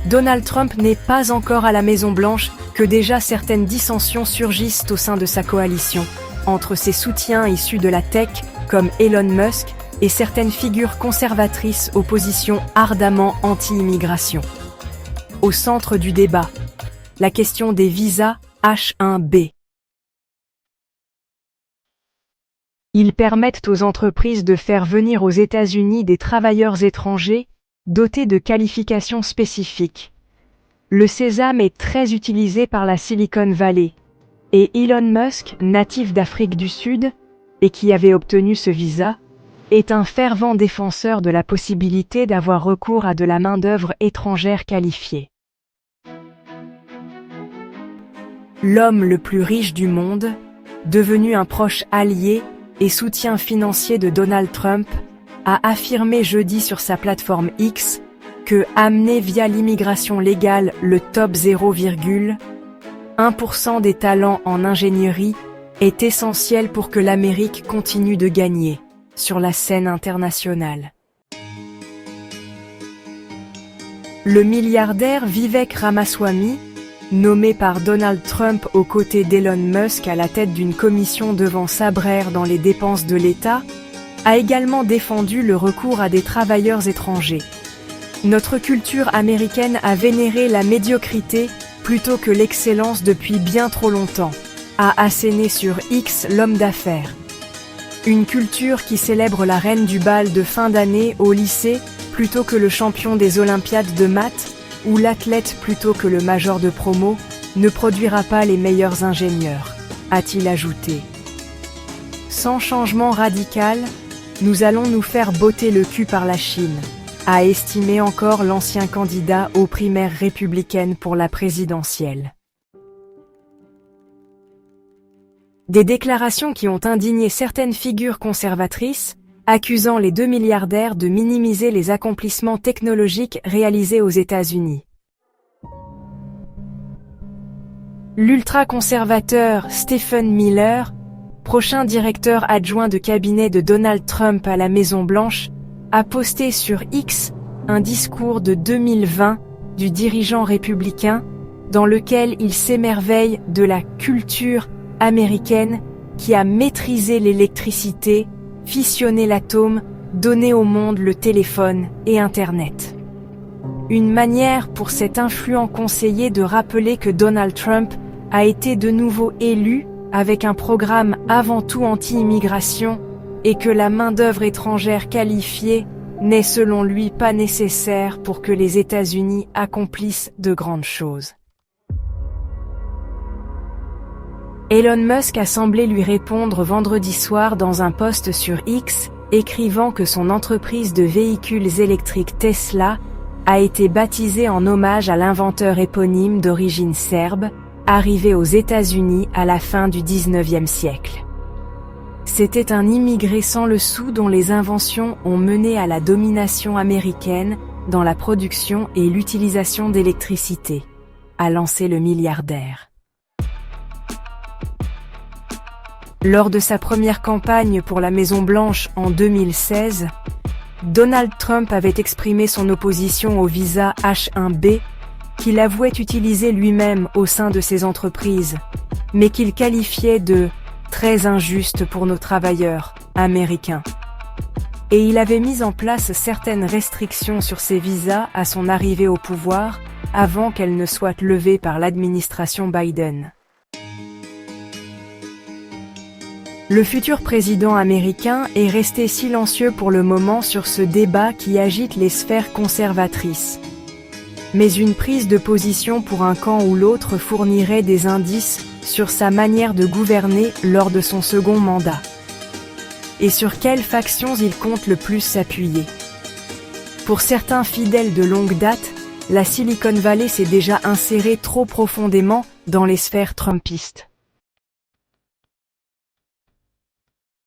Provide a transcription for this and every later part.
Donald Trump n'est pas encore à la Maison-Blanche que déjà certaines dissensions surgissent au sein de sa coalition, entre ses soutiens issus de la tech, comme Elon Musk, et certaines figures conservatrices aux positions ardemment anti-immigration. Au centre du débat, la question des visas H-1B. Ils permettent aux entreprises de faire venir aux États-Unis des travailleurs étrangers dotés de qualifications spécifiques. Le sésame est très utilisé par la Silicon Valley, et Elon Musk, natif d'Afrique du Sud, et qui avait obtenu ce visa, est un fervent défenseur de la possibilité d'avoir recours à de la main-d'œuvre étrangère qualifiée. L'homme le plus riche du monde, devenu un proche allié et soutien financier de Donald Trump, a affirmé jeudi sur sa plateforme X que amener via l'immigration légale le top 0,1% des talents en ingénierie est essentiel pour que l'Amérique continue de gagner sur la scène internationale. Le milliardaire Vivek Ramaswamy, nommé par Donald Trump aux côtés d'Elon Musk à la tête d'une commission devant s'abraire dans les dépenses de l'État, a également défendu le recours à des travailleurs étrangers. Notre culture américaine a vénéré la médiocrité plutôt que l'excellence depuis bien trop longtemps, a asséné sur X l'homme d'affaires. Une culture qui célèbre la reine du bal de fin d'année au lycée plutôt que le champion des Olympiades de maths, ou l'athlète plutôt que le major de promo, ne produira pas les meilleurs ingénieurs, a-t-il ajouté. Sans changement radical, nous allons nous faire botter le cul par la Chine, a estimé encore l'ancien candidat aux primaires républicaines pour la présidentielle. Des déclarations qui ont indigné certaines figures conservatrices, accusant les deux milliardaires de minimiser les accomplissements technologiques réalisés aux États-Unis. L'ultra-conservateur Stephen Miller, prochain directeur adjoint de cabinet de Donald Trump à la Maison-Blanche, a posté sur X un discours de 2020 du dirigeant républicain dans lequel il s'émerveille de la culture américaine qui a maîtrisé l'électricité, fissionné l'atome, donné au monde le téléphone et Internet. Une manière pour cet influent conseiller de rappeler que Donald Trump a été de nouveau élu avec un programme avant tout anti-immigration et que la main-d'œuvre étrangère qualifiée n'est selon lui pas nécessaire pour que les États-Unis accomplissent de grandes choses. Elon Musk a semblé lui répondre vendredi soir dans un post sur X, écrivant que son entreprise de véhicules électriques Tesla a été baptisée en hommage à l'inventeur éponyme d'origine serbe, arrivé aux États-Unis à la fin du XIXe siècle. C'était un immigré sans le sou dont les inventions ont mené à la domination américaine dans la production et l'utilisation d'électricité, a lancé le milliardaire. Lors de sa première campagne pour la Maison-Blanche en 2016, Donald Trump avait exprimé son opposition au visa H-1B, qu'il avouait utiliser lui-même au sein de ses entreprises, mais qu'il qualifiait de « très injuste pour nos travailleurs américains ». Et il avait mis en place certaines restrictions sur ces visas à son arrivée au pouvoir, avant qu'elles ne soient levées par l'administration Biden. Le futur président américain est resté silencieux pour le moment sur ce débat qui agite les sphères conservatrices. Mais une prise de position pour un camp ou l'autre fournirait des indices sur sa manière de gouverner lors de son second mandat. Et sur quelles factions il compte le plus s'appuyer. Pour certains fidèles de longue date, la Silicon Valley s'est déjà insérée trop profondément dans les sphères trumpistes.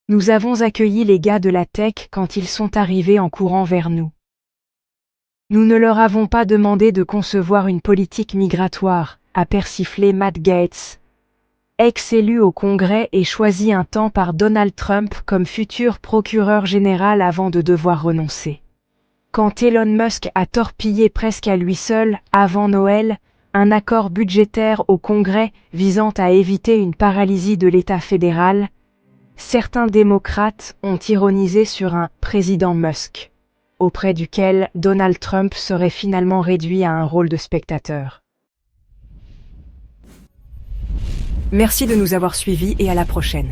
Nous avons accueilli les gars de la tech quand ils sont arrivés en courant vers nous. Nous ne leur avons pas demandé de concevoir une politique migratoire, a persiflé Matt Gaetz, ex-élu au Congrès et choisi un temps par Donald Trump comme futur procureur général avant de devoir renoncer. Quand Elon Musk a torpillé presque à lui seul, avant Noël, un accord budgétaire au Congrès visant à éviter une paralysie de l'État fédéral, certains démocrates ont ironisé sur un « président Musk », auprès duquel Donald Trump serait finalement réduit à un rôle de spectateur. Merci de nous avoir suivis et à la prochaine.